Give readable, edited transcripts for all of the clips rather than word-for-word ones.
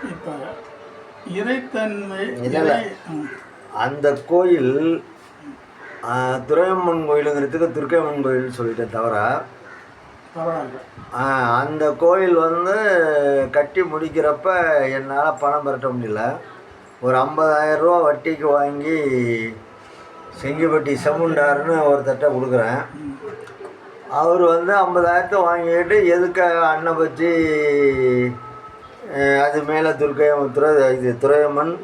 இப்போ இறைத்தன்மை இல்லை அந்த கோயில் துரையம்மன் கோயிலுங்கிறதுக்கு துர்க்கையம்மன் கோயில் சொல்லிட்டேன் தவிர அந்த கோயில் வந்து கட்டி முடிக்கிறப்ப என்னால் பணம் பெரட்ட முடியல. ஒரு 50,000 ரூபா வட்டிக்கு வாங்கி செங்கிப்பட்டி செமுண்டாருன்னு ஒருத்தட்ட கொடுக்குறேன். அவர் வந்து 50,000 வாங்கிக்கிட்டு எதுக்கு அன்னை பற்றி அது மேலே துரையம்மன்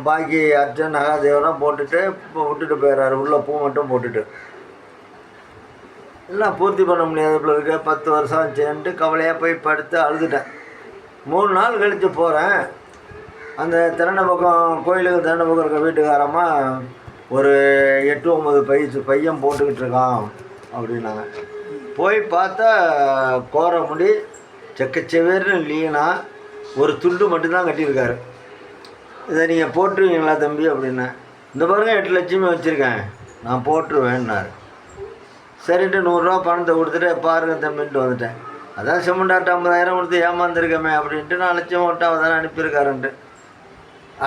பாக்கி அர்ஜுன் நகாதேவெல்லாம் போட்டுட்டு இப்போ விட்டுட்டு போயிடுறாரு. உள்ளே பூ மட்டும் போட்டுட்டு எல்லாம் பூர்த்தி பண்ண முடியாது போல இருக்க. 10 வருஷம் ஆச்சுன்ட்டு கவலையாக போய் படுத்து அழுதுட்டேன். 3 நாள் கழித்து போகிறேன். அந்த திறனை பக்கம் கோயிலுக்கு திறனை பக்கம் இருக்க வீட்டுக்காரம்மா ஒரு 8-9 பையன் போட்டுக்கிட்டு இருக்கான் அப்படின்னாங்க. போய் பார்த்தா கோர முடி செக்கச்செவேர்னு லீனா ஒரு துண்டு மட்டும்தான் கட்டியிருக்காரு. இதை நீங்கள் போட்டுருவீங்களா தம்பி அப்படின்னேன். இந்த பாருங்க 8 லட்சமே வச்சுருக்கேன், நான் போட்டுருவேன்னாரு. சரின்ட்டு 100 ரூபா பணத்தை கொடுத்துட்டு பாருங்க தம்பின்ட்டு வந்துட்டேன். அதான் செம்மண்டார்ட்ட 50,000 கொடுத்து ஏமாந்துருக்கமே அப்படின்ட்டு 4 லட்சம் ஓட்டாவை தானே அனுப்பியிருக்காருன்ட்டு.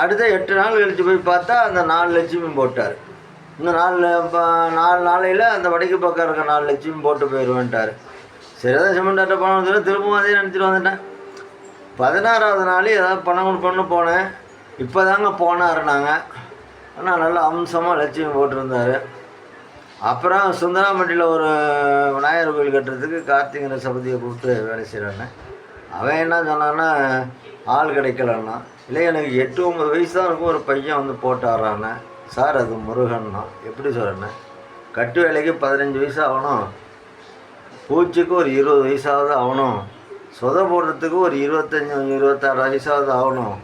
அடுத்த 8 நாள் கழித்து போய் பார்த்தா அந்த 4 லட்சமும் போட்டார். இன்னும் 4 நாளையில் அந்த வடக்கு பக்கம் இருக்க 4 லட்சமும் போட்டு போயிடுவேன்ட்டார். சரி அதான் செம்மண்டார்ட்ட பணம் கொடுத்துட்டு திரும்பவும் அதே நினச்சிட்டு வந்துட்டேன். 16வது நாள் ஏதாவது பணம் கொடுப்போன்னு போனேன். இப்போ தாங்க போனாருனாங்க. ஆனால் நல்லா அம்சமாக லட்சுமி போட்டிருந்தார். அப்புறம் சுந்தராம்பட்டியில் ஒரு விநாயகர் கோயில் கட்டுறதுக்கு கார்த்திகை சபதியை கூப்பிட்டு வேலை செய்கிறானே. அவன் என்ன சொன்னான்னா ஆள் கிடைக்கலன்னா. இல்லை எனக்கு 8-9 வயசு தான் இருக்கும், ஒரு பையன் வந்து போட்டாடுறானே. சார் அது முருகன்னா. எப்படி சொல்கிறேன்னே, கட்டு வேலைக்கு 15 வயசு ஆகணும், பூச்சிக்கு ஒரு 20 வயசாவது ஆகணும், சொத போடுறதுக்கு ஒரு 25-26 வயசாவது ஆகணும்,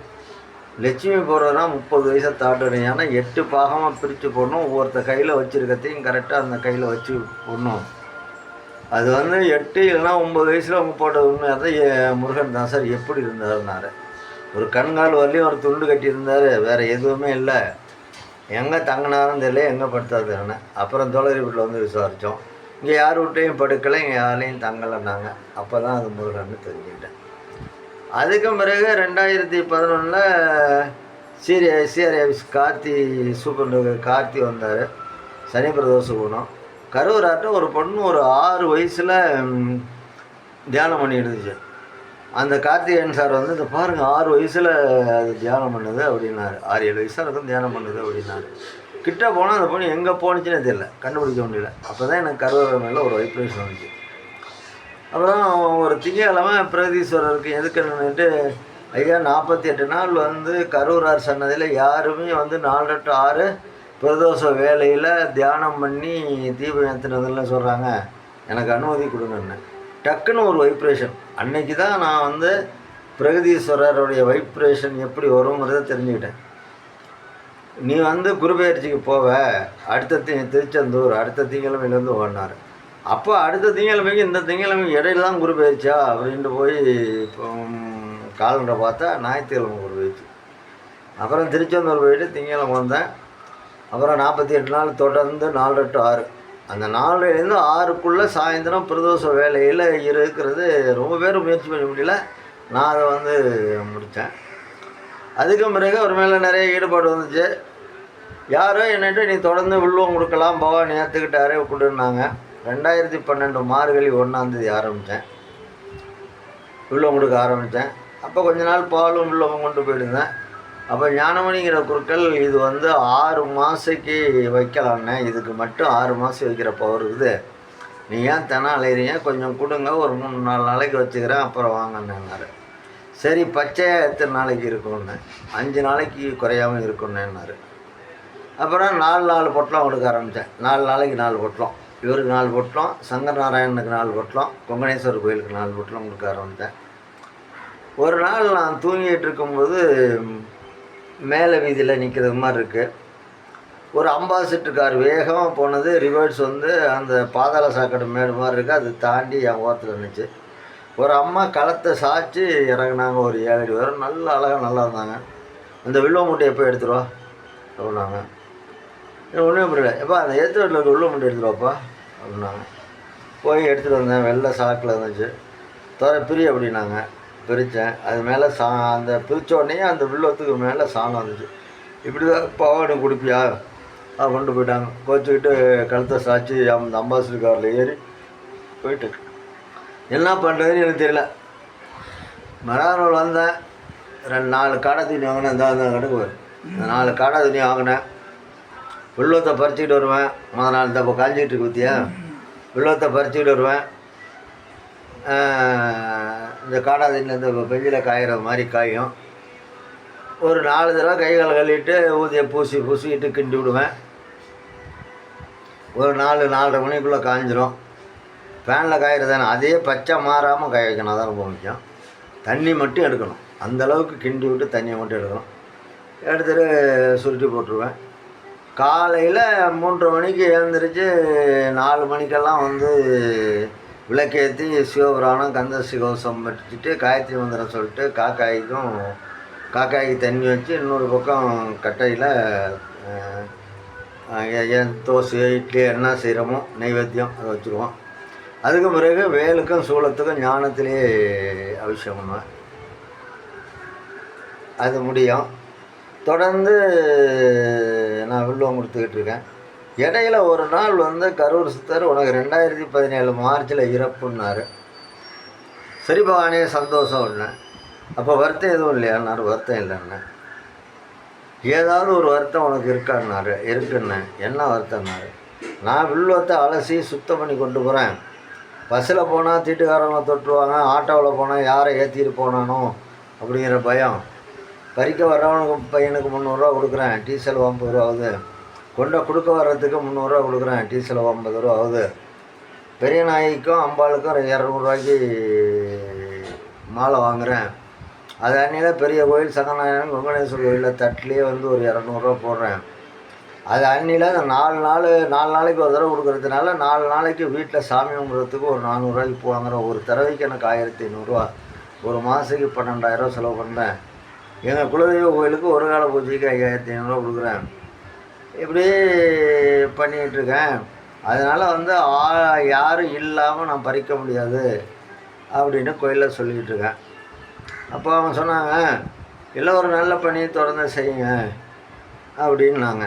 லட்சுமி போடுறதுனா 30 வயசை தாண்டணும். ஏன்னா 8 பாகமாக பிரித்து போடணும். ஒவ்வொருத்த கையில் வச்சுருக்கத்தையும் கரெக்டாக அந்த கையில் வச்சு போடணும். அது வந்து 8 இல்லைனா 9 வயசில் அவங்க போட்டது உண்மையாக தான் முருகன் தான் சார். எப்படி இருந்தாருன்னாரு. ஒரு கண்கால் வரலையும் ஒரு துண்டு கட்டியிருந்தார், வேறு எதுவுமே இல்லை. எங்கே தங்கினாரும் தெரியல, எங்கே படுத்தாதுன்னு. அப்புறம் தோழரி வீட்டில் வந்து விசாரித்தோம். இங்கே யார் வீட்டையும் படுக்கலை, இங்கே யாரையும் தங்கலைன்னாங்க. அப்போ தான் அது முருகன்னு தெரிஞ்சுக்கிட்டேன். அதுக்கு பிறகு 2011 சிஆர்ஐ ஆஃபீஸ் சூப்பர் கார்த்தி வந்தார். சனி பிரதோஷம் போனோம். கரூராட்ட ஒரு பொண்ணு ஒரு 6 வயசில் தியானம் பண்ணி இருந்துச்சு. அந்த கார்த்திகேயன் சார் வந்து இந்த பாருங்கள் 6 வயசில் அது தியானம் பண்ணுது அப்படின்னாரு. 6-7 வயசாக இருக்கும் தியானம் பண்ணுது அப்படின்னாரு. கிட்ட போனால் அந்த பொண்ணு எங்கே போணுச்சுன்னே தெரியல, கண்டுபிடிக்க முடியல. அப்போ தான் எனக்கு கருவறை மேலே ஒரு வைப்ரேஷன் வந்துச்சு. அப்புறம் ஒரு திங்கக்கிழமை பிரகதீஸ்வரருக்கு எதுக்குன்னுட்டு ஐயா 48 நாள் வந்து கரூரார் சன்னதியில் யாருமே வந்து 4-6 பிரதோஷ வேலையில் தியானம் பண்ணி தீபம் ஏற்றுனதுன்னு சொல்கிறாங்க, எனக்கு அனுமதி கொடுங்கன்னு. டக்குன்னு ஒரு வைப்ரேஷன். அன்னைக்கு தான் நான் வந்து பிரகதீஸ்வரருடைய வைப்ரேஷன் எப்படி வருங்கிறத தெரிஞ்சுக்கிட்டேன். நீ வந்து குருபெயர்ச்சிக்கு போவ, அடுத்த திருச்செந்தூர் அடுத்த திங்கக்கிழமையிலேருந்து ஓடினார். அப்போ அடுத்த திங்கக்கிழமைக்கு இந்த திங்கக்கிழமைக்கு இடையில தான் குருபெயர்ச்சியா அப்படின்ட்டு போய் இப்போ காலண்டரை பார்த்தா ஞாயிற்றுக்கிழமை குருபெயர்ச்சி. அப்புறம் திருச்செந்தூர் போயிட்டு திங்கக்கிழமை வந்தேன். அப்புறம் 48 நாள் தொடர்ந்து 4-6 அந்த 4லேருந்து 6க்குள்ளே சாயந்தரம் பிரதோஷ வேலையில் இருக்கிறது ரொம்ப பேர் முயற்சி பண்ண முடியல. நான் அதை வந்து முடித்தேன். அதுக்கு பிறகு அவர் மேலே நிறைய ஈடுபாடு வந்துச்சு. யாரோ என்னட்டு நீ தொடர்ந்து வில்வம் கொடுக்கலாம் பவானி ஏற்றுக்கிட்டாரே கொடுன்னாங்க. 2012 மார்கழி 1ஆம் தேதி ஆரம்பித்தேன், வில்வம் கொடுக்க ஆரம்பித்தேன். அப்போ கொஞ்ச நாள் பாலும் வில்வம் கொண்டு போயிடுந்தேன். அப்போ ஞானமணிங்கிற குருக்கள் இது வந்து 6 மாதத்துக்கு வைக்கலான்னே, இதுக்கு மட்டும் 6 மாதம் வைக்கிற பவர் இருக்குது, நீ ஏன் தினம் அலையிறீங்க, கொஞ்சம் கொடுங்க, ஒரு 3-4 நாளைக்கு வச்சுக்கிறேன், அப்புறம் வாங்கினாரு. சரி பச்சையாக எத்தனை நாளைக்கு இருக்கும்னு, 5 நாளைக்கு குறையாமல் இருக்குன்னேன்னாரு. அப்புறம் 4 பொட்டலம் கொடுக்க ஆரம்பித்தேன். 4 நாளைக்கு 4 பொட்டலம், இவருக்கு 4 பொட்டலம், சங்கர் நாராயணனுக்கு 4 பொட்டலம், கொங்கணேஸ்வரர் கோயிலுக்கு 4 பொட்டலம் கொடுக்க ஆரம்பித்தேன். ஒரு நாள் நான் தூங்கிட்டு இருக்கும்போது மேலே வீதியில் நிற்கிறது மாதிரி இருக்குது. ஒரு அம்பாசிடர் கார் வேகமாக போனது, ரிவர்ஸ் வந்து அந்த பாதாள சாக்கடை மேடு மாதிரி இருக்குது, அது தாண்டி என் ஓரத்தில் இருந்துச்சு. ஒரு அம்மா களத்தை சாய்ச்சி இறங்குனாங்க. ஒரு 7 அடி வரும், நல்ல அழகாக நல்லா இருந்தாங்க. அந்த வில்வ மூட்டை எப்போ எடுத்துருவா அப்படின்னாங்க. ஒன்றுமே புரியல. எப்பா அந்த ஏற்று வீட்டில் இருக்க வில்வ மூட்டை எடுத்துருவாப்பா அப்படின்னாங்க. போய் எடுத்துகிட்டு வந்தேன். வெள்ளை சாக்கில் இருந்துச்சு. பிரி அப்படின்னாங்க. பிரித்தேன். அது மேலே அந்த பிரித்த உடனே அந்த வில்வத்துக்கு மேலே சாணம் வந்துச்சு. இப்படி தான் பாவாடை குடிப்பியா கொண்டு போயிட்டாங்க. கோச்சிக்கிட்டு கழுத்தை சாய்ச்சி அந்த அம்பாசிடர் காரில் ஏறி போயிட்டு என்ன பண்ணுறதுன்னு எனக்கு தெரியல. மரானூர் வந்தேன். 4 காடை துணி வாங்கினேன். இந்த கணக்கு 4 காடை துணி வாங்கினேன். வில்வத்தை பறிச்சுக்கிட்டு வருவேன். முதல் நாள் தப்போ காஞ்சிக்கிட்டு இருக்கு பற்றியா, வில்வத்தை பறிச்சுக்கிட்டு வருவேன். இந்த காடா துணியில் இந்த பெஞ்சில் காய்கிற மாதிரி காயும். ஒரு 4 தடவை கை கால் கழுவிட்டு ஊதியை பூசிக்கிட்டு கிண்டி விடுவேன். ஒரு 4-4:30 மணிக்குள்ளே காய்ஞ்சிரும். ஃபேனில் காய்கிறதானே, அதே பச்சை மாறாமல் காய வைக்கணும். அதான் ரொம்ப முக்கியம். தண்ணி மட்டும் எடுக்கணும். அந்தளவுக்கு கிண்டி விட்டு தண்ணியை மட்டும் எடுக்கணும். எடுத்துகிட்டு சுருட்டி போட்டுருவேன். காலையில் 3:30 மணிக்கு எழுந்திரிச்சு 4 மணிக்கெல்லாம் விளக்கேற்றி சிவபுராணம் கந்த கவசம் வச்சுட்டு காயத்ரி மந்திரம் சொல்லிட்டு காக்காய்க்கு தண்ணி வச்சு இன்னொரு பக்கம் கட்டையில் தோசை இட்லி என்ன செய்கிறோமோ நைவேத்தியம் அதை வச்சுருவோம். அதுக்கு பிறகு வேலுக்கும் சூளத்துக்கும் ஞானத்திலே அபிஷேகம் பண்ணுவேன். அது முடியும். தொடர்ந்து நான் வில்வம் கொடுத்துக்கிட்டு இருக்கேன். இடையில ஒரு நாள் கரூர் சித்தர் உனக்கு 2017 மார்ச்சில் இறப்புன்னாரு. சரி பகவானே சந்தோஷம் இல்லை. அப்போ வருத்தம் எதுவும் இல்லையான்னாரு. வருத்தம் இல்லைண்ணே. ஏதாவது ஒரு வருத்தம் உனக்கு இருக்கான்னாரு. இருக்குன்னு. என்ன வருத்தம்னாரு. நான் வில்வத்தை அலசி சுத்தம் பண்ணி கொண்டு போகிறேன். பஸ்ஸில் போனால் தீட்டுக்காரங்களை தொட்டுருவாங்க, ஆட்டோவில் போனால் யாரை ஏற்றிட்டு போனானோ அப்படிங்கிற பயம். பறிக்க வர்றவனுக்கு பையனுக்கு 300 ரூபா கொடுக்குறேன், டீசல் 50 ரூபா ஆகுது. கொடுக்க வர்றதுக்கு 300 ரூபா கொடுக்குறேன், டீசல் 50 ரூபா ஆகுது. பெரிய நாய்க்கும் அம்பாளுக்கும் 200 ரூபாய்க்கு மாலை வாங்குகிறேன். அது அன்னியில் பெரிய கோயில் சங்கநாயகன் வெங்கடேஸ்வரர் கோயிலில் தட்டிலே ஒரு 200 ரூபா போடுறேன். அது அன்னியில் அந்த 4 நாளைக்கு ஒரு தடவை கொடுக்குறதுனால 4 நாளைக்கு வீட்டில் சாமி கும்பிட்றதுக்கு ஒரு 400 ரூபாய்க்கு போவாங்கிற. ஒரு தடவைக்கு எனக்கு 1500 ரூபா. ஒரு மாதத்துக்கு 12,000 ரூபா செலவு பண்ணுறேன். எங்கள் குலதெய்வ கோயிலுக்கு ஒரு கால பூஜைக்கு 5500 ரூபா கொடுக்குறேன். இப்படி பண்ணிகிட்ருக்கேன். அதனால் யாரும் இல்லாமல் நான் பறிக்க முடியாது அப்படின்னு கோயிலில் சொல்லிக்கிட்டு இருக்கேன். அப்போ அவங்க சொன்னாங்க, இல்லை ஒரு நல்ல பணி தொடர்ந்து செய்யுங்க அப்படின்னாங்க.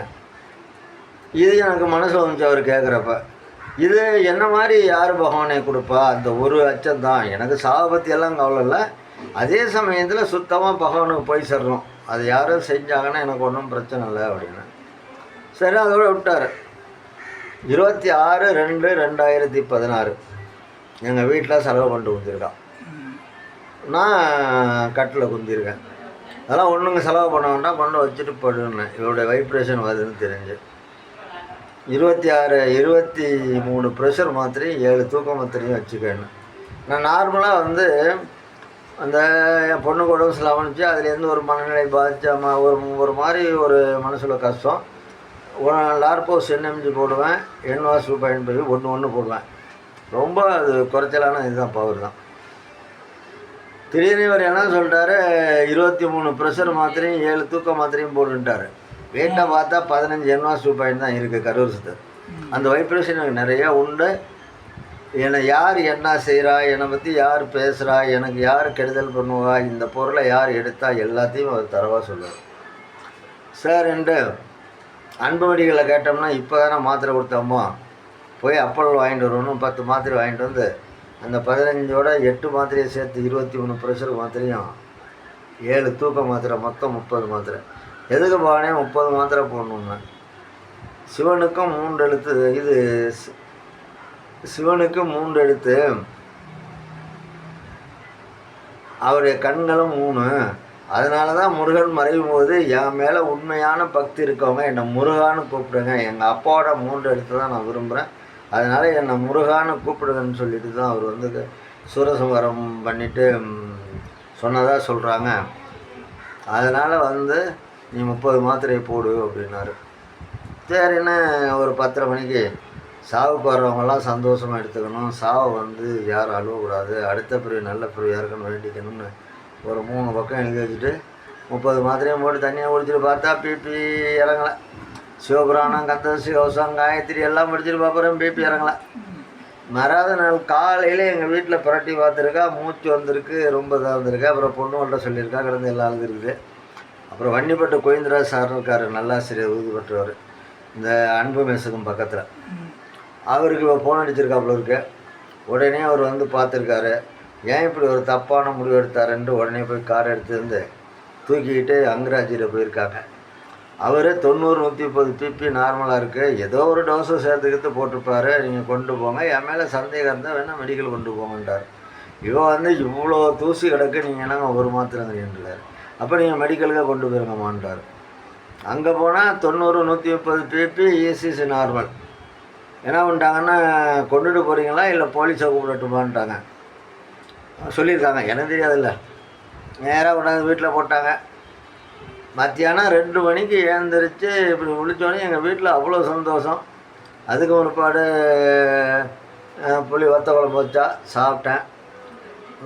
இது எனக்கு மனசு வந்துச்சு அவர் கேட்குறப்ப. இது என்ன மாதிரி யார் பகவானை கொடுப்பா, அந்த ஒரு அச்சம் தான் எனக்கு. சாபத்தியெல்லாம் கவலை இல்லை. அதே சமயத்தில் சுத்தமாக பகவானுக்கு போய் சேர்றோம். அது யாரும் செஞ்சாங்கன்னா எனக்கு ஒன்றும் பிரச்சனை இல்லை அப்படின்னு. சரி, அதோட விட்டார். 26/2/2016 எங்கள் வீட்டில் செலவு பண்ணிட்டு குந்திருக்கான். நான் கட்டில் குந்திருக்கேன். அதெல்லாம் ஒன்றுங்க செலவு பண்ண வேண்டாம், கொண்டு வச்சுட்டு படுன்னேன். இவருடைய வைப்ரேஷன் வருதுன்னு தெரிஞ்சு 23 ப்ரெஷர் மாத்திரையும் 7 தூக்க மாத்திரையும் வச்சுக்கேன்னு. நான் நார்மலாக அந்த என் பொண்ணுக்கு உடம்பு சிலாமணிச்சு அதுலேருந்து ஒரு மனநிலை பாதித்த ஒரு மாதிரி ஒரு மனசில் கஷ்டம். லார்போஸ் NMG போடுவேன், என்வாஸ் பயன்படுத்தி 1 போடுவேன். ரொம்ப அது குறைச்சலான இதுதான், பவர் தான். திடீர்னு இவர் என்ன சொல்லிட்டாரு, 23 ப்ரெஷர் மாத்திரையும் 7 தூக்க மாத்திரையும் போட்டுட்டார். வீட்டை பார்த்தா 15 என்வாஸ் பாயிண்ட் தான் இருக்குது கரூர் சித்தர். அந்த வைப்ரேஷன் எனக்கு நிறையா உண்டு. என்னை யார் என்ன செய்கிறா, என்னை பற்றி யார் பேசுகிறா, எனக்கு யார் கெடுதல் பண்ணுவா, இந்த பொருளை யார் எடுத்தா எல்லாத்தையும் அவர் தரவாக சொல்லுவார். சார் என்று அன்புமடிகளை கேட்டோம்னா இப்போ தானே மாத்திரை கொடுத்தோமோ, போய் அப்பல் வாங்கிட்டு வரணும். 10 மாத்திரை வாங்கிட்டு வந்து அந்த 15ஓட 8 மாத்திரையை சேர்த்து 23 ப்ரெஷர் மாத்திரையும் 7 தூக்க மாத்திரை, மொத்தம் 30 மாத்திரை. எதுக்கு பானே 30 மாத்திரை போடணுன்னு. சிவனுக்கும் 3 எழுத்து, இது சிவனுக்கு 3 எழுத்து, அவருடைய கண்களும் 3. அதனால தான் முருகன் மறையும் போது என் மேலே உண்மையான பக்தி இருக்கவங்க என்னை முருகான்னு கூப்பிடுங்க. எங்கள் அப்பாவோட 3 எழுத்து தான் நான் விரும்புகிறேன். அதனால் என்னை முருகான்னு கூப்பிடுங்கன்னு சொல்லிட்டு தான் அவர் சூரசம்ஹாரம் பண்ணிவிட்டு சொன்னதாக சொல்கிறாங்க. அதனால் நீ 30 மாத்திரையை போடு அப்படின்னாரு. சரின்னு ஒரு 10:30 மணிக்கு சாவுக்கு வர்றவங்கெல்லாம் சந்தோஷமாக எடுத்துக்கணும், சாவை யாரும் அழுவக்கூடாது, அடுத்த பிறகு நல்ல பிறகு யாருக்குன்னு வேண்டிக்கணும்னு ஒரு 3 பக்கம் எழுதி வச்சுட்டு 30 மாத்திரையும் போட்டு தண்ணியை குடிச்சிட்டு பார்த்தா பிபி இறங்கலை. சிவபுராணம் கந்த கவசம் காயத்ரி எல்லாம் படிச்சுட்டு பார்க்குறேன், பிபி இறங்கலை. மறாத நாள் காலையில் எங்கள் வீட்டில் புரட்டி பார்த்துருக்கா, மூச்சு வந்திருக்கு, ரொம்ப இதாக வந்திருக்கு. அப்புறம் பொண்ணுகள்கிட்ட சொல்லியிருக்கா, கிடந்து எல்லாம் அழுதுருக்குது. அப்புறம் வன்னிப்பட்டு கோவிந்தராஜ் சார் இருக்கார், நல்லாசிரியர், விருது பெற்றவர், இந்த அன்பு மெஸ்ஸுக்கும் பக்கத்தில். அவருக்கு ஃபோன் அடிச்சிருக்காப்புல இருக்கு. உடனே அவர் வந்து பார்த்துருக்காரு. ஏன் இப்படி ஒரு தப்பான முடிவு எடுத்தாருன்ட்டு உடனே போய் காரை எடுத்து வந்து தூக்கிக்கிட்டு அங்கராஜியில் போயிருக்காங்க. அவர் 90-130 பிபி நார்மலாக இருக்குது, ஏதோ ஒரு டோஸை சேர்த்துக்கிட்டு போட்டிருப்பாரு, நீங்கள் கொண்டு போங்க, என் மேலே சந்தேகம் இருந்தால் வேணால் மெடிக்கல் கொண்டு போங்கன்றார். இவன் வந்து இவ்வளோ தூசி கிடக்கு, நீங்கள் என்னங்க ஒரு மாத்திரங்கிறீன்றார். அப்போ நீங்கள் மெடிக்கலுக்கு கொண்டு போயிருங்கம்மான்றார். அங்கே போனால் 90-130 பிபி, இசிசி நார்மல். என்ன பண்ணிட்டாங்கன்னா, கொண்டுட்டு போகிறீங்களா இல்லை போலீஸை கூப்பிடட்டுமான்ட்டாங்க. சொல்லியிருக்காங்க, எனக்கு தெரியாதுல்ல. நேராக கொண்டாந்து வீட்டில் போட்டாங்க. மத்தியானம் 2 மணிக்கு ஏந்திரிச்சு இப்படி விழிச்சோன்னே எங்கள் வீட்டில் அவ்வளோ சந்தோஷம். அதுக்கு ஒருபாடு புளி வத்த குழம்பு வச்சா சாப்பிட்டேன்.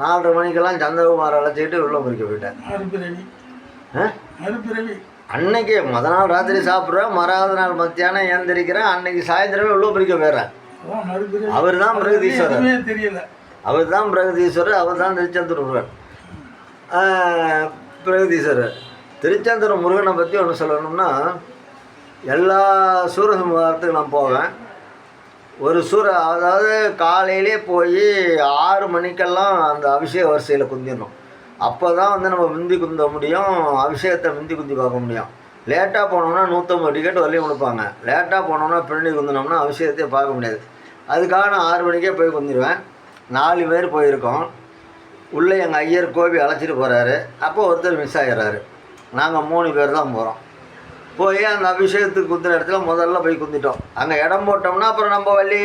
4:30 மணிக்கெல்லாம் சந்திரகுமார் அழைச்சிக்கிட்டு உள்ளே முறிக்க போயிட்டேன். அன்னைக்கு மொதல் நாள் ராத்திரி சாப்பிட்றேன், மறாவது நாள் மத்தியானம் ஏந்திரிக்கிறேன், அன்னைக்கு சாயந்தரமே உள்ளே முறிக்க போயிடுறேன். அவர் தான் பிரகதீஸ்வரர், அவர் தான் பிரகதீஸ்வரர், அவர் தான் திருச்செந்தூர் பிரகதீஸ்வரர். திருச்செந்தூர் முருகனை பற்றி ஒன்று சொல்லணும்னா, எல்லா சூரசம்ஹாரத்துக்கு நான் போவேன். ஒரு அதாவது காலையிலே போய் 6 மணிக்கெல்லாம் அந்த அபிஷேக வரிசையில் குந்திடணும். அப்போ தான் வந்து நம்ம முந்தி குந்த முடியும், அபிஷேகத்தை முந்தி குந்தி பார்க்க முடியும். லேட்டாக போனோம்னா 150 டிக்கெட் வரலையும் கொடுப்பாங்க. லேட்டாக போனோம்னா பின்னாடி குந்தினோம்னா அபிஷேகத்தையே பார்க்க முடியாது. அதுக்காக நான் 6 மணிக்கே போய் குந்திடுவேன். 4 பேர் போயிருக்கோம். உள்ளே எங்கள் ஐயர் கோபி அழைச்சிட்டு போகிறாரு. அப்போ ஒருத்தர் மிஸ் ஆகிடுறாரு. நாங்கள் 3 பேர் தான் போகிறோம். போய் அந்த அபிஷேகத்துக்கு குத்துற இடத்துல முதல்ல போய் குந்திட்டோம். அங்கே இடம் போட்டோம்னா அப்புறம் நம்ம வள்ளி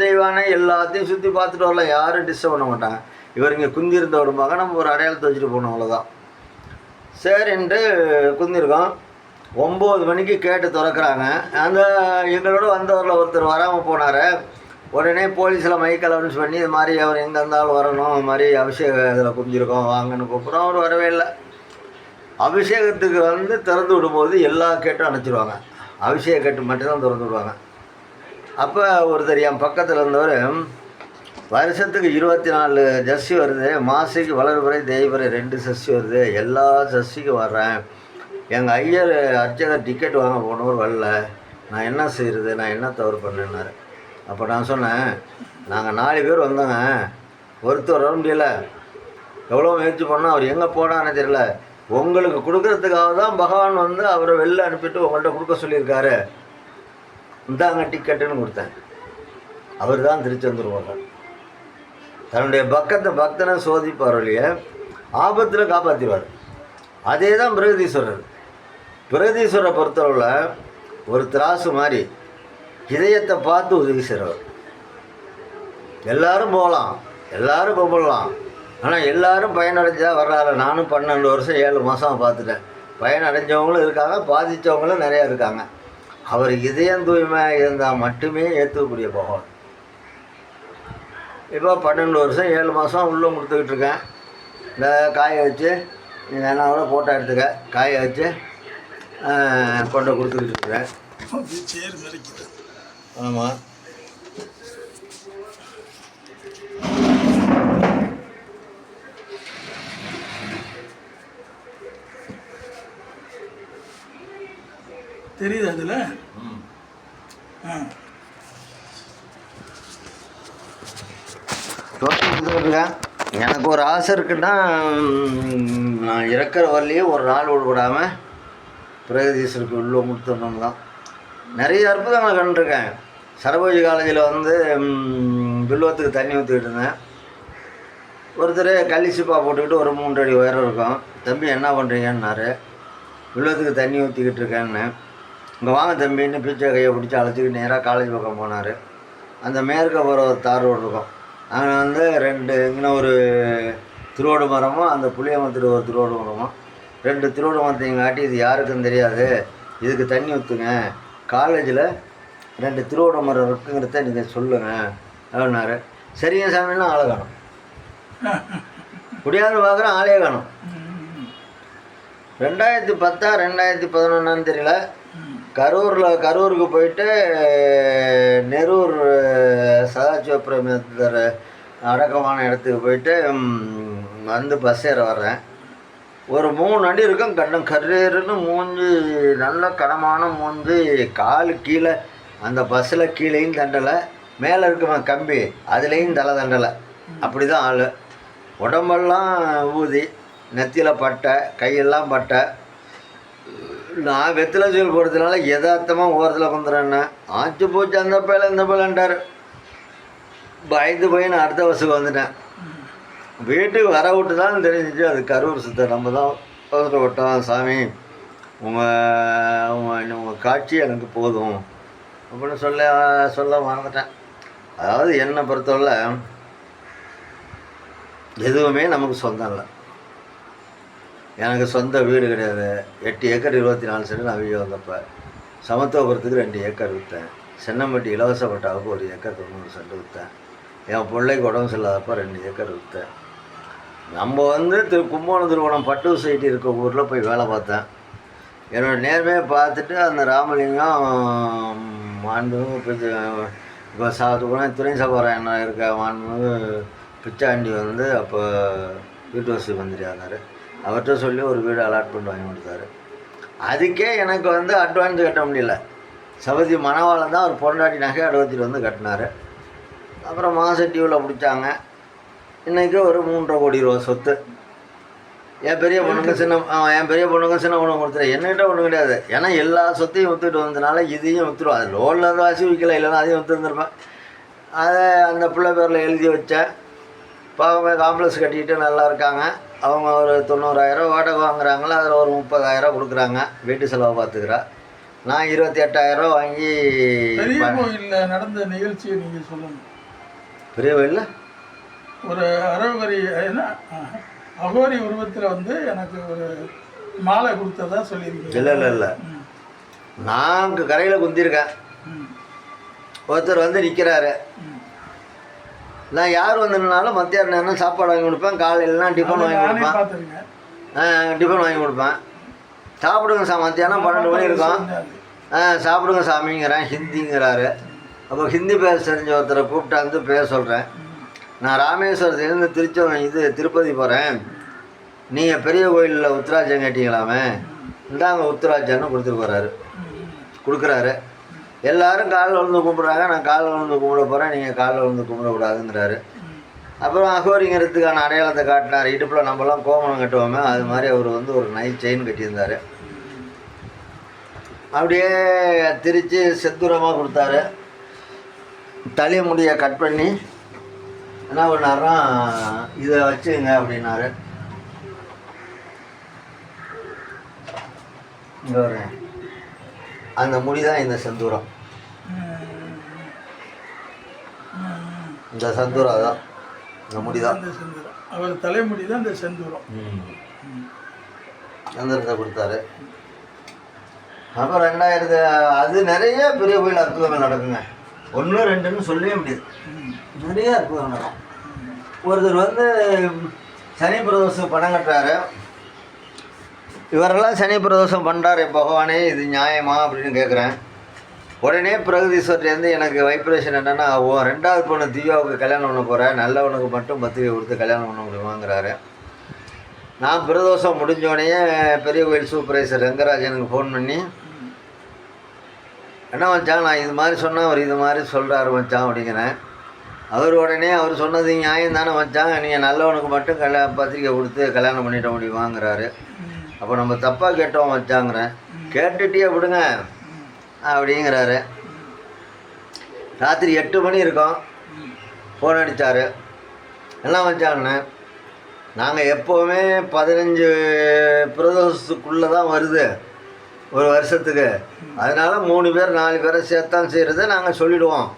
தெய்வானை எல்லாத்தையும் சுற்றி பார்த்துட்டு வரலாம், யாரும் டிஸ்டர்ப் பண்ண மாட்டாங்க. இவர் இங்கே குந்திருந்த விடும்பாங்க, நம்ம ஒரு அடையாளத்தை வச்சுட்டு போகணும், அவ்வளோதான். சரின்ட்டு குந்திருக்கோம். 9 மணிக்கு கேட்டு திறக்கிறாங்க. அந்த எங்களோட வந்தவரில் ஒருத்தர் வராமல் போனார். உடனே போலீஸில் மைக்கல் அனௌன்ஸ் பண்ணி இது மாதிரி அவர் எங்கே இருந்தாலும் வரணும், இது மாதிரி அபிஷேக இதில் குந்திருக்கோம் வாங்கன்னு கூப்பிட்றோம். அவர் வரவே இல்லை. அபிஷேகத்துக்கு வந்து திறந்து விடும்போது எல்லா கேட்டும் அணைச்சிடுவாங்க, அபிஷேக கேட்டு மட்டும்தான் திறந்து விடுவாங்க. அப்போ ஒருத்தர் என் பக்கத்தில் இருந்தவர், வருஷத்துக்கு 24 ஜர்சி வருது, மாசிக்கு வளர்புரை தெய்வரை 2 சர்சி வருது, எல்லா சர்சிக்கும் வர்றேன், எங்கள் ஐயர் அர்ச்சகர் டிக்கெட் வாங்க போனவர் வரல, நான் என்ன செய்கிறது, நான் என்ன தவறு பண்ணேன்னாரு. அப்போ நான் சொன்னேன், நாங்கள் 4 பேர் வந்தோங்க, ஒருத்தர் வர முடியலை, எவ்வளோ முயற்சி பண்ணோம், அவர் எங்கே போனான்னு தெரியல, உங்களுக்கு கொடுக்கறதுக்காக தான் பகவான் வந்து அவரை வெளில அனுப்பிட்டு உங்கள்கிட்ட கொடுக்க சொல்லியிருக்காரு, இந்தாங்க டிக்கெட்டுன்னு கொடுத்தேன். அவர் தான் திருச்செந்தூர் மகன். தன்னுடைய பக்தனை சோதிப்பார் வழிய ஆபத்தில் காப்பாற்றிடுவார். அதே தான் பிரகதீஸ்வரர். பிரகதீஸ்வரரை பொறுத்தளவில் ஒரு திராசு மாதிரி இதயத்தை பார்த்து உதவி செய்கிறவர். எல்லாரும் போகலாம், எல்லாரும் கும்பிடலாம், ஆனால் எல்லோரும் பயனடைஞ்சா வர்றாரு. நானும் 12 வருஷம் 7 மாதம் பார்த்துட்டேன். பயனடைஞ்சவங்களும் இருக்காங்க, பாதித்தவங்களும் நிறையா இருக்காங்க. அவர் இதயம் தூய்மையாக இருந்தால் மட்டுமே ஏற்றுக்கக்கூடிய பகவான். இப்போ 12 வருஷம் 7 மாதம் உள்ளே கொடுத்துக்கிட்டு இருக்கேன். இந்த காய வச்சு நீங்கள் என்ன கூட ஃபோட்டோ எடுத்துக்க, காய வச்சு கொண்டு கொடுத்துக்கிட்டு இருக்கிறேன். ஆமாம். தெரியுது அதில். எனக்கு ஒரு ஆசை இருக்குன்னா, நான் இறக்குற வரலையும் ஒரு நாள் விடாமல் பிரகதீஸ்வருக்கு உள்ள கொடுத்துடணும் தான். நிறைய அற்புதங்களை கண்டிருக்கேன். சரபோஜி காலேஜில் வந்து வில்வத்துக்கு தண்ணி ஊற்றிக்கிட்டு இருந்தேன். ஒருத்தர் கள்ளிசிப்பா போட்டுக்கிட்டு ஒரு 3 அடி உயரம் இருக்கும். தம்பி என்ன பண்ணுறீங்கன்னாரு. வில்வத்துக்கு தண்ணி ஊற்றிக்கிட்டு இருக்கேன்னு. இங்கே வாங்க தம்பின்னு பீச்சை கையை பிடிச்சி அழைச்சிக்கிட்டு நேராக காலேஜ் பக்கம் போனார். அந்த மேற்க போகிற ஒரு தார் ரோடு இருக்கும். அங்கே வந்து 2 இங்கே ஒரு திருவோடு மரமும் அந்த புளிய மரத்தில் ஒரு திருவோடு மரமும், 2 திருவோடு மரத்தையும் காட்டி இது யாருக்கும் தெரியாது, இதுக்கு தண்ணி ஊற்றுங்க, காலேஜில் 2 திருவோடு மரம் இருக்குங்கிறத நீங்கள் சொல்லுங்கள் அப்படின்னாரு. சரிங்க சாமின்னா ஆளை காணும். முடியாது பார்க்குறேன், ஆளே காணும். 2010 2011 தெரியல. கரூருக்கு போயிட்டு நெரூர் சதாசிவபிரமேந்தர் அடக்கமான இடத்துக்கு போயிட்டு வந்து பஸ் ஏற வர்றேன். ஒரு 3 அடி இருக்கும், கண்டம் கரேருன்னு மூஞ்சி, நல்ல கனமான மூஞ்சி, காலு கீழே அந்த பஸ்ஸில் கீழேயும் தண்டலை, மேலே இருக்குமா கம்பி அதுலேயும் தலை தண்டலை, அப்படி தான் ஆள். உடம்பெல்லாம் ஊதி, நெத்தியில் பட்டை, கையெல்லாம் பட்டை. நான் வெத்தில சீல் போடுறதுனால யதார்த்தமாக ஓரத்தில் வந்துடுறேன்னா ஆச்சு போச்சு அந்த பேலை இந்த பேலன்ட்டார். பயந்து போய் நான் அடுத்த பஸ்ஸுக்கு வந்துட்டேன். வீட்டுக்கு வர விட்டு தான் தெரிஞ்சிச்சு அது கரூர் சித்தர். நம்ம தான் அவசரப்பட்டோம், சாமி உங்கள் காட்சி எனக்கு போதும் அப்படின்னு சொல்ல மறந்துட்டேன். அதாவது என்னை பொறுத்தவரை எதுவுமே நமக்கு சொந்தம் இல்லை. எனக்கு சொந்த வீடு கிடையாது. 8 ஏக்கர் 24 சென்ட் நான் வீடு வந்தப்போ சமத்துவபுரத்துக்கு 2 ஏக்கர் விற்றேன். சென்னம்பட்டி இலவச பட்டாவுக்கு 1 ஏக்கர் 90 சென்ட் விற்றேன். என் பிள்ளைக்கு உடம்பு சரியில்லாதப்போ 2 ஏக்கர் விற்றேன். நம்ம வந்து கும்பகோணம் திருவோணம் பட்டு சொசைட்டி இருக்க ஊரில் போய் வேலை பார்த்தேன். என்னோடய நேர்மையை பார்த்துட்டு அந்த ராமலிங்கம் மாண்புமிகு இப்போ துணை சகோதரன் என்ன இருக்க மாண்புமிகு பிச்சாண்டி வந்து அப்போ வீட்டு வசதி மந்திரியாக இருந்தார். அவர்கிட்ட சொல்லி ஒரு வீடு அலாட்மெண்ட் வாங்கி கொடுத்தாரு. அதுக்கே எனக்கு வந்து அட்வான்ஸ் கட்ட முடியல. சபதி மணவாளன் தான் ஒரு பொண்டாட்டி நகை அடவத்திட்டு வந்து கட்டினார். அப்புறம் மாச டிவியில் பிடிச்சாங்க. இன்றைக்கி ஒரு 3.5 கோடி ரூபா சொத்து. என் பெரிய பொண்ணுங்க சின்ன பொண்ணு கொடுத்துரு. என்கிட்ட ஒன்றும் கிடையாது. ஏன்னா எல்லா சொத்தையும் விற்றுட்டு வந்ததுனால இதையும் விற்றுருவோம். அது லோனில் இருந்து வாசி விற்கல, இல்லைன்னா அதையும் விற்றுருந்துருப்பேன். அதை அந்த பிள்ளை பேரில் எழுதி வச்சேன். பாவமே காம்ப்ளெக்ஸ் கட்டிக்கிட்டு நல்லா இருக்காங்க. அவங்க ஒரு 90,000 வாடகை வாங்குறாங்களா, அதில் ஒரு 30,000 கொடுக்குறாங்க. வீட்டு செலவை பார்த்துக்கிறா. நான் 28,000 வாங்கி. பெரிய கோயிலில் நடந்த நிகழ்ச்சியை நீங்கள் சொல்லணும். பெரிய கோயிலில் ஒரு அரோகரி என்ன அகோரி உருவத்தில் வந்து எனக்கு ஒரு மாலை கொடுத்ததா சொல்லியிருக்கீங்க. இல்லை நான் கரையில் குந்திருக்கேன். ஒருத்தர் வந்து நிற்கிறாரு. நான் யார் வந்துனாலும் மத்தியான நேரம் சாப்பாடு வாங்கி கொடுப்பேன். காலையிலலாம் டிஃபன் வாங்கி கொடுப்பேன். டிஃபன் வாங்கி கொடுப்பேன். சாப்பிடுங்க மத்தியானம் 12 மணி இருக்கும். சாப்பிடுங்க சாமிங்கிறேன். ஹிந்திங்கிறாரு. அப்போ ஹிந்தி பேச தெரிஞ்ச ஒருத்தரை கூப்பிட்டாந்து பேச சொல்கிறேன். நான் ராமேஸ்வரத்துலேருந்து திருப்பதி போகிறேன். நீங்கள் பெரிய கோயிலில் உத்தராஜம் கேட்டீங்களாமே, இந்தாங்க உத்தராஜன்னு கொடுக்குறாரு. எல்லோரும் காலில் விழுந்து கும்பிட்றாங்க. நான் காலில் விழுந்து கும்பிட போகிறேன், நீங்கள் காலில் விழுந்து கும்பிடக்கூடாதுங்கிறாரு. அப்புறம் அகோரிங்கிறதுக்கான அடையாளத்தை காட்டினார். இடுப்பில் நம்மலாம் கோமணம் கட்டுவோமே, அது மாதிரி அவர் வந்து ஒரு நைட் செயின் கட்டியிருந்தார். அப்படியே திரித்து செந்தூரமாக கொடுத்தாரு. தலைமுடியை கட் பண்ணி என்ன பண்ணார்னா, இதை வச்சுங்க அப்படின்னாரு. இங்கே வரேன். அந்த முடி தான் இந்த செந்தூரம். இந்த செந்தூரம் தான் இந்த முடி தான். அவர் தலைமுடி தான் இந்த செந்தூரம். சந்திரத்தை கொடுத்தாரு. அப்புறம் 2000 அது நிறைய பெரிய கோயில் அற்புதங்கள் நடக்குங்க. 1 2ன்னு சொல்லவே முடியாது. நிறைய அற்புதம் நடக்கும். ஒருத்தர் வந்து சனி பிரதோஷம் பணம் கட்டுறாரு. இவரெல்லாம் சனி பிரதோஷம் பண்ணுறாரு பகவானே, இது நியாயமா அப்படின்னு கேட்குறேன். உடனே பிரகதீஸ்வரர்லேருந்து எனக்கு வைப்ரேஷன் என்னென்னா, 2வது பொண்ணு திவ்யாவுக்கு கல்யாணம் பண்ண போகிறேன், நல்லவனுக்கு மட்டும் பத்திரிகை கொடுத்து கல்யாணம் பண்ண முடியுமாங்கிறாரு. நான் பிரதோஷம் முடிஞ்சோடனே பெரிய கோயில் சூப்பர்வைசர் ரங்கராஜனுக்கு ஃபோன் பண்ணி, என்ன மச்சான் நான் இது மாதிரி சொன்னால் அவர் இது மாதிரி சொல்கிறாரு மச்சான் அப்படிங்கிறேன். அவர் சொன்னது நியாயம் தானே மச்சான், நீங்கள் நல்லவனுக்கு மட்டும் பத்திரிக்கை கொடுத்து கல்யாணம் பண்ணிட முடியுமாங்கிறாரு. அப்போ நம்ம தப்பாக கேட்டோம் மச்சாங்கிறேன். கேட்டுகிட்டே விடுங்க அப்படிங்கிறாரு. ராத்திரி 8 மணி இருக்கும். ஃபோன் அடித்தார். எல்லாம் மச்சாங்கண்ணே, நாங்கள் எப்போவுமே 15 பிரதோஷத்துக்குள்ளே தான் வருது ஒரு வருஷத்துக்கு. அதனால் 3 பேர் 4 பேரை சேர்த்தான் செய்கிறத நாங்கள் சொல்லிவிடுவோம்.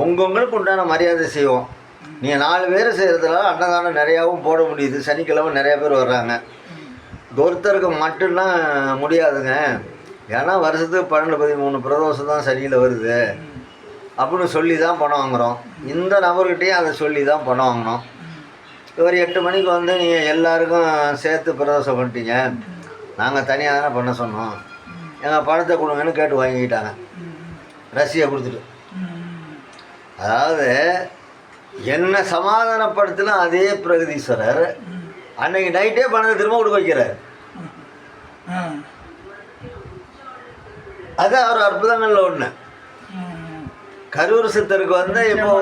உங்களுக்கு உண்டான மரியாதை செய்வோம். நீங்கள் 4 பேர் செய்கிறதுனால அன்னதானம் நிறையாவும் போட முடியுது. சனிக்கிழமை நிறையா பேர் வர்றாங்க. ஒருத்தருக்கு மட்டும்தான் முடியாதுங்க. ஏன்னா வருஷத்துக்கு 12 13 பிரதோஷம் தான் சனியில் வருது அப்படின்னு சொல்லி தான் பணம் வாங்குகிறோம். இந்த நபர்கிட்டையும் அதை சொல்லி தான் பணம் வாங்கினோம். ஒரு 8 மணிக்கு வந்து நீங்கள் எல்லாருக்கும் சேர்த்து பிரதோஷம் பண்ணிட்டீங்க, நாங்கள் தனியாக தானே பண்ண சொன்னோம். எங்கள் பணத்தை கொடுங்கன்னு கேட்டு வாங்கிக்கிட்டாங்க, ரசியை கொடுத்துட்டு. அதாவது என்ன சமாதானப்படுத்தினா அதே பிரகதீஸ்வரர் அன்னைக்கு நைட்டே பணத்தை திரும்ப கொடுக்க வைக்கிறார். அது அவர் அற்புதங்களில் ஒன்று. கரூர் சித்தருக்கு வந்து இப்போ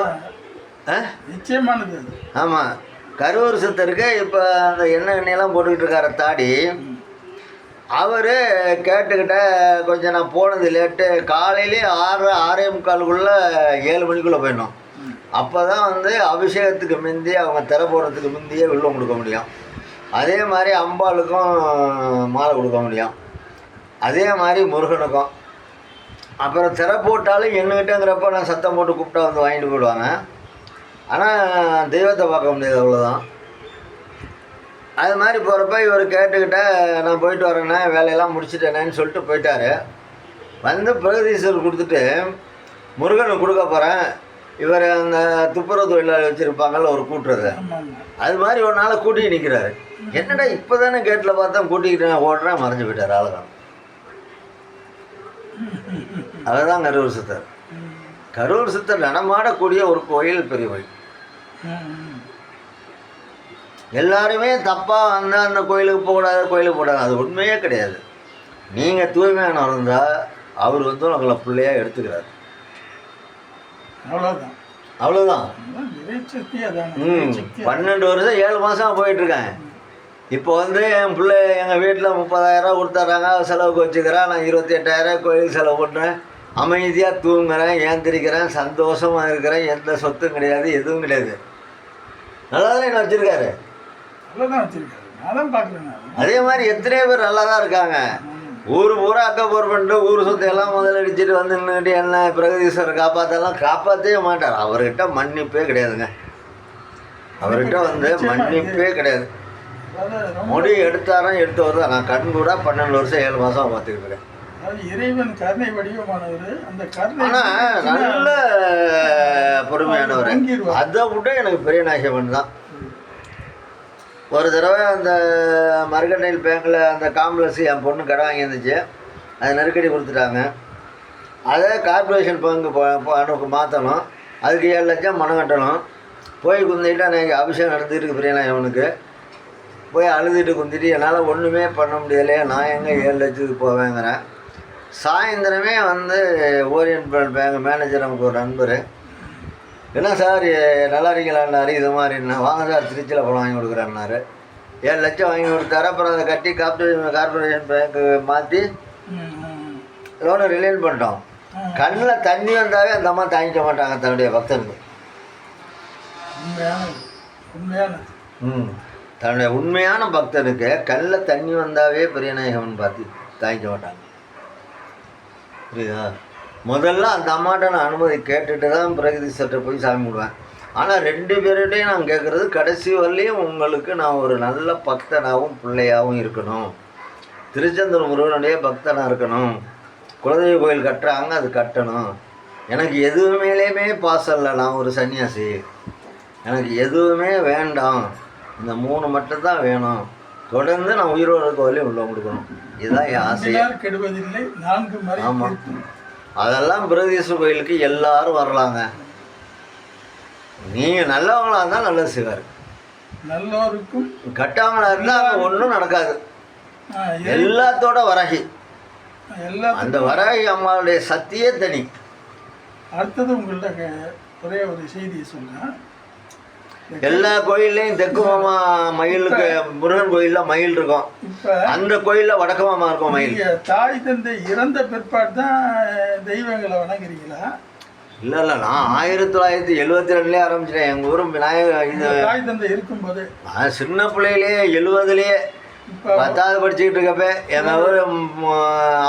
நிச்சயமானது. ஆமாம், கரூர் சித்தருக்கு இப்போ அந்த எண்ணெய்லாம் போட்டுக்கிட்டு இருக்கார தாடி. அவர் கேட்டுக்கிட்ட கொஞ்சம் நான் போனது லேட்டு, காலையிலே 6:45 7 மணிக்குள்ளே போயிடணும். அப்போ தான் வந்து அபிஷேகத்துக்கு முந்தி அவங்க திரை போடுறதுக்கு முந்தியே வில்வம் கொடுக்க முடியும். அதே மாதிரி அம்பாளுக்கும் மாலை கொடுக்க முடியும், அதே மாதிரி முருகனுக்கும். அப்புறம் திரை போட்டாலும் என்கிட்டங்கிறப்ப நான் சத்தம் போட்டு கூப்பிட்டா வந்து வாங்கிட்டு போயிடுவாங்க. ஆனால் தெய்வத்தை பார்க்க முடியாது, அவ்வளோதான். அது மாதிரி போகிறப்ப இவர் கேட்டுக்கிட்ட நான் போயிட்டு வரேண்ணே, வேலையெல்லாம் முடிச்சுட்டேனேன்னு சொல்லிட்டு போயிட்டார். வந்து பிரகதீஸ்வரர் கொடுத்துட்டு முருகனுக்கு கொடுக்க போகிறேன். இவர் அந்த துப்புரவு தொழிலாளி வச்சுருப்பாங்கள்ல ஒரு கூட்டுறது, அது மாதிரி ஒரு நாள் கூட்டிகிட்டு நிற்கிறாரு. என்னடா இப்போ தானே கேட்டில் பார்த்தா கூட்டிக்கிட்டு ஓடுறேன், மறைஞ்சு போயிட்டார் ஆளுதான். அதுதான் கரூர் சித்தர். கரூர் சித்தர் நடமாடக்கூடிய ஒரு கோயில், பெரிய கோயில். எல்லாருமே தப்பாக வந்து அந்த கோயிலுக்கு போகக்கூடாது, கோயிலுக்கு போடாது, அது உண்மையே கிடையாது. நீங்கள் தூய்மையானவர் இருந்தால் அவர் வந்து உங்களை பிள்ளையாக எடுத்துக்கிறார், அவ்வளோதான். அவ்வளோதான். 12 வருஷம் 7 மாதம் போயிட்டுருக்கேன். இப்போ வந்து என் பிள்ளை எங்கள் வீட்டில் 30,000 கொடுத்துட்றாங்க, செலவுக்கு வச்சுக்கிறேன். நான் 28,000 கோயிலுக்கு செலவு பண்ணுறேன், அமைதியாக தூங்குறேன், ஏந்திரிக்கிறேன், சந்தோஷமாக இருக்கிறேன், எந்த சொத்தும் கிடையாது, எதுவும் கிடையாது. நல்லா தான் என்ன வச்சுருக்காரு. அதே மாதிரி எத்தனையோ பேர் நல்லா தான் இருக்காங்க. ஊர் பூரா அக்கப்போர் பண்ணிட்டு ஊர் சொத்தையெல்லாம் முதலடிச்சிட்டு வந்து நின்றுக்கிட்டு என்ன பிரகதீஸ்வரர் காப்பாற்றலாம், காப்பாற்றவே மாட்டார். அவர்கிட்ட மன்னிப்பே கிடையாதுங்க. அவர்கிட்ட வந்து மன்னிப்பே கிடையாது. முடி எடுத்தாரம் எடுத்து வருதான். நான் கண் கூட 12 வருஷம் 7 மாதம் பார்த்துக்கிட்டு இருக்கேன். இறைவன் கருணை வடிவமானவர். அந்த கருணை ஆனால் நல்ல பொறுமையானவர். அதை விட எனக்கு பெரிய நாயகன் தான். ஒரு தடவை அந்த மர்கண்டைல் பேங்கில் அந்த காம்ப்ளெக்ஸ் என் பொண்ணு கடை வாங்கியிருந்துச்சு, அது நெருக்கடி கொடுத்துட்டாங்க. அதை கார்பரேஷன் பங்கு மாற்றணும், அதுக்கு 7 லட்சம் பணம் கட்டணும். போய் குந்திட்டு அன்றைக்கி அபிஷேகம் நடந்துருக்கு பிரியநாயகனுக்கு. போய் அழுதுட்டு குந்திட்டு என்னால் ஒன்றுமே பண்ண முடியலையே, நான் எங்கே 7 லட்சத்துக்கு போவேங்கிறேன். சாயந்தரமே வந்து ஓரியன்ட் பேங்க் மேனேஜர் நமக்கு ஒரு நண்பர், என்ன சார் நல்லா இருக்கீங்களான்னாரு. இது மாதிரி என்ன வாங்க சார் திருச்சியில் பணம் வாங்கி கொடுக்குறேன்னாரு. 7 லட்சம் வாங்கி கொடுத்தாரு. அப்புறம் அதை கட்டி கார்பரேஷன் பேங்க்கு மாற்றி லோனை ரிலைன் பண்ணிட்டோம். கண்ணில் தண்ணி வந்தாவே அந்த அம்மா தாங்கிக்க மாட்டாங்க தன்னுடைய பக்தனுக்கு. தன்னுடைய உண்மையான பக்தனுக்கு கண்ணில் தண்ணி வந்தாவே பெரியநாயகன் பார்த்து தாங்கிக்க மாட்டாங்க. புரியுதா? முதல்ல அந்த அம்மாட்ட நான் அனுமதி கேட்டுட்டு தான் பிரகதீஸ்வரர்கிட்ட போய் சாமி கும்பிடுவேன். ஆனால் 2 பேர்கிட்டையும் நான் கேட்குறது, கடைசி வரலையும் உங்களுக்கு நான் ஒரு நல்ல பக்தனாகவும் பிள்ளையாகவும் இருக்கணும், திருச்செந்தூர் முருகனுடைய பக்தனாக இருக்கணும், குலதெய்வ கோயில் கட்டுறாங்க அது கட்டணும், எனக்கு எதுவுமேலேயுமே பாசம் இல்லை, நான் ஒரு சன்னியாசி, எனக்கு எதுவுமே வேண்டாம், இந்த 3 மட்டும்தான் வேணும், தொடர்ந்து நான் உயிரோடு இருக்க வரையும் உள்ள கொடுக்கணும், இதுதான் என் ஆசையாக. கெடுவதில்லை 4 முறை. ஆமாம், அதெல்லாம் பிரகதீஸ்வரர் கோயிலுக்கு எல்லாரும் வரலாங்க. நீங்கள் நல்லவங்களாக இருந்தால் நல்லது செய்வார், நல்லோருக்கும் கட்டவங்களாக இருந்தால் அங்கே ஒன்றும் நடக்காது. எல்லாத்தோட வராகி, அந்த வராகி அம்மாவுடைய சக்தியே தனி. அடுத்தது உங்கள்கிட்ட ஒரே ஒரு செய்தியை சொல்கிறேன். எல்லா கோயில்லையும் தெற்கு மாமா மயிலுக்கு, முருகன் கோயிலில் மயில் இருக்கும், அந்த கோயிலில் வடக்கு மாமா இருக்கும் மயில். தாய் தந்தை இறந்த பிற்பாடு தான் தெய்வங்களை வணங்குறீங்களா? இல்லை இல்லை, நான் 1972 ஆரம்பிச்சிட்டேன். எங்கள் ஊர் விநாயகர் இது தாய் தந்தை இருக்கும்போது நான் சின்ன பிள்ளையிலேயே 70லேயே 10வது படிச்சுக்கிட்டு இருக்கப்ப எங்கள் ஊர்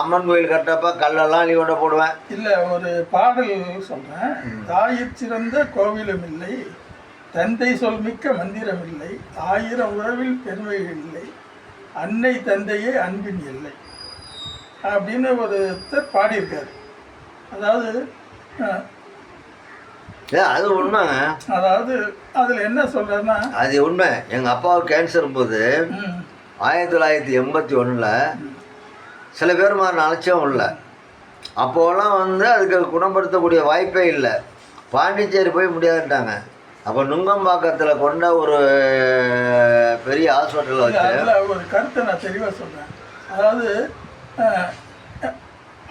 அம்மன் கோயில் கட்டப்ப கல்லெல்லாம் அள்ளி கொண்ட போடுவேன். இல்லை, ஒரு பாடல் சொல்கிறேன். தாயிற் சிறந்த கோவிலும் இல்லை, தந்தை சொல் மிக்க மந்திரம் இல்லை, 1000 உறவில் பெருமைகள் இல்லை, அன்னை தந்தையே அன்பின் இல்லை அப்படின்னு ஒருத்தர் பாடியிருக்காரு. அதாவது அது உண்மைங்க. அதாவது அதில் என்ன சொல்கிறேன்னா, அது உண்மை. எங்கள் அப்பாவுக்கு கேன்சர் போது 1981 சில பேர் மாதிரி அலட்சியம் இல்லை. அப்போலாம் வந்து அதுக்கு குணப்படுத்தக்கூடிய வாய்ப்பே இல்லை. பாண்டிச்சேரி போய் முடியாதுட்டாங்க. அப்போ நுங்கம்பாக்கத்தில் கொண்ட ஒரு பெரிய ஹாஸ்பிட்டலில் வச்சு அதில் ஒரு கருத்தை நான் தெளிவாக சொல்கிறேன். அதாவது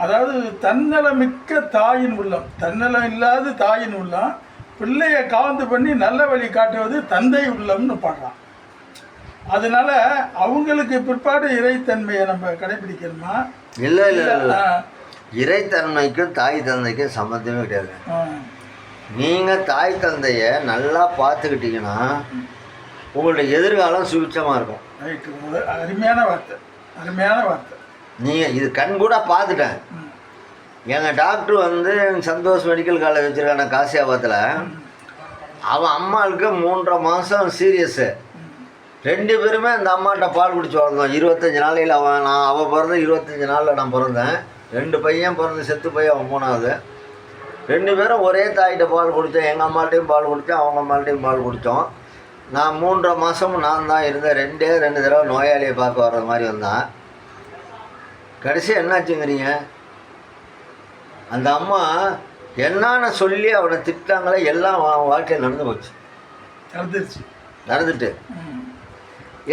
அதாவது தன்னலமிக்க தாயின் உள்ளம், தன்னலம் இல்லாத தாயின் உள்ளம், பிள்ளையை காவந்து பண்ணி நல்ல வழி காட்டுவது தந்தை உள்ளம்னு பாடுறான். அதனால அவங்களுக்கு பிற்பாடு இறைத்தன்மையை நம்ம கடைபிடிக்கணுமா? இல்லை இல்லை இல்லை, இறைத்தன்மைக்கும் தாய் தந்தைக்கும் சம்மந்தமே கிடையாது. நீங்கள் தாய் தந்தையை நல்லா பார்த்துக்கிட்டிங்கன்னா உங்களுடைய எதிர்காலம் சுபிட்சமாக இருக்கும். ரைட்டு, அருமையான வார்த்தை, அருமையான வார்த்தை. நீங்கள் இது கண் கூட பார்த்துட்டேன். எங்கள் டாக்டர் வந்து சந்தோஷ் மெடிக்கல் காலேஜ் வச்சுருக்கான காசியாபாத்தில். அவன் அம்மாவுக்கு 3.5 மாதம் சீரியஸு. 2 பேருமே அந்த அம்மாட்ட பால் குடிச்சு வளர்ந்தோம். 25 நாளையில் அவன் பிறந்த 25 நாளில் நான் பிறந்தேன். 2 பையன் பிறந்து செத்து போய் அவன் 3ஆவது. 2 பேரும் ஒரே தாயிட்ட பால் குடித்தோம். எங்கள் அம்மாட்டையும் பால் குடித்தோம், அவங்க அம்மாட்டையும் பால் குடித்தோம். நான் 3.5 மாதமும் நான் தான் இருந்தேன். 2 தடவை நோயாளியை பார்க்க வர்ற மாதிரி வந்தான். கடைசி என்னாச்சுங்கிறீங்க? அந்த அம்மா என்னன்னு சொல்லி அவனை திட்டாங்களே எல்லாம் வாழ்க்கையில் நடந்து போச்சு, நடந்துட்டு.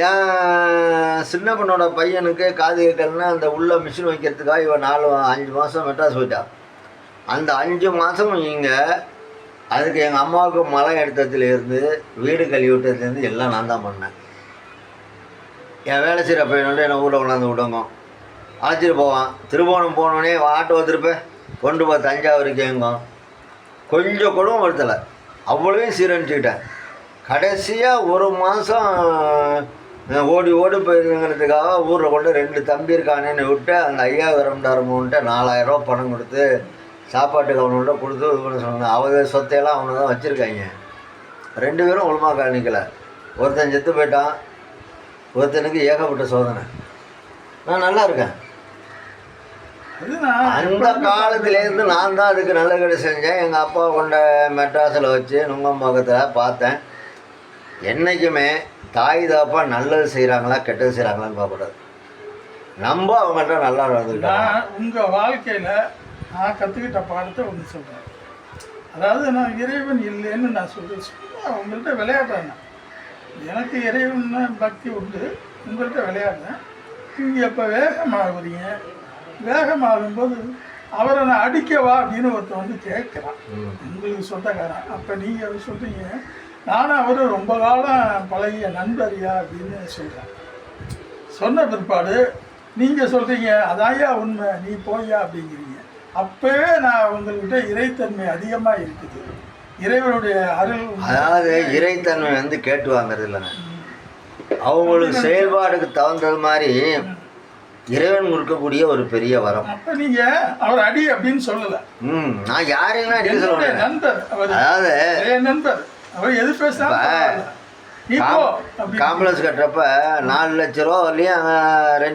என் சின்ன பொண்ணோட பையனுக்கு காது கேட்கலன்னா அந்த உள்ள மிஷின் வைக்கிறதுக்காக இவன் 4-5 மாதம் மெட்ராஸ் போயிட்டான். அந்த 5 மாதமும் இங்கே அதுக்கு எங்கள் அம்மாவுக்கு மலம் எடுத்ததுலேருந்து வீடு கழுவி விட்டதுலேருந்து எல்லாம் நான் தான் பண்ணேன். என் வேலை செய்கிற பையனோட என்னை ஊரில் கொண்டாந்து விடுங்க, அழைச்சிட்டு போவான். திருவோணம் போனோடனே ஆட்டோ திருப்ப கொண்டு போய் தஞ்சாவூருக்கு எங்கும் கொஞ்சம் கூடவும் வருத்தலை. அவ்வளோவையும் சீரழிச்சுக்கிட்டேன். கடைசியாக 1 மாதம் ஓடி போயிருங்கிறதுக்காக ஊரில் கொண்டு 2 தம்பி இருக்கானேன்னு விட்டு அந்த 5000 4000 ரூபா பணம் கொடுத்து சாப்பாட்டுக்கு அவனோட கொடுத்து இது பண்ண சொன்னாங்க. அவங்க சொத்தையெல்லாம் அவனை தான் வச்சுருக்காங்க. 2 பேரும் ஒழுங்காக நிற்கலை. ஒருத்தன் செத்து போயிட்டான், ஒருத்தனுக்கு ஏகப்பட்ட சோதனை. நான் நல்லா இருக்கேன். அந்த காலத்துலேருந்து நான் தான் அதுக்கு நல்ல கடை செஞ்சேன். எங்கள் அப்பா கொண்ட மெட்ராஸில் வச்சு நுங்கம்பாக்கத்தில் பார்த்தேன். என்றைக்குமே தாய் தாப்பா நல்லது செய்கிறாங்களா கெட்டது செய்கிறாங்களான்னு பார்க்கக்கூடாது. நம்ம அவங்கள்ட்ட நல்லா நடந்துக்கிட்டோம். உங்கள் வாழ்க்கையில் நான் கற்றுக்கிட்ட பாடத்தை ஒன்று சொல்கிறேன். அதாவது நான் இறைவன் இல்லைன்னு நான் சொல்கிறேன். சும்மா உங்கள்கிட்ட விளையாடுறேன். எனக்கு இறைவன் பக்தி உண்டு, உங்கள்கிட்ட விளையாடுறேன். நீங்கள் எப்போ வேகமாகுறீங்க, வேகமாகும்போது அவரை நான் அடிக்கவா அப்படின்னு ஒருத்தன் வந்து கேட்குறான், உங்களுக்கு சொந்தக்காரன். அப்போ நீங்கள் சொல்கிறீங்க நானும் அவரும் ரொம்ப காலம் பழகிய நண்பரியா அப்படின்னு சொல்கிறேன். சொன்ன பிற்பாடு நீங்கள் சொல்கிறீங்க அதாயா உண்மை, நீ போயா அப்படிங்கிறீங்க. அப்போவே நான் உங்கள்கிட்ட இறைத்தன்மை அதிகமாக இருக்குது, இறைவனுடைய அருள். அதாவது இறைத்தன்மை வந்து கேட்டு வாங்கிறது இல்லைங்க, அவங்களுக்கு செயல்பாடுக்கு தகுந்தது மாதிரி இறைவன் கொடுக்கக்கூடிய ஒரு பெரிய வரம். அப்ப நீங்க அவர் அடி அப்படின்னு சொல்லல. நான் யாரையும் அடி சொல்ல நண்பர், அதாவது நண்பர், அவர் எது பேசினா காம்ப்ளெக்ஸ் கட்டுறப்ப 4 லட்ச ரூபா வரலையும் 2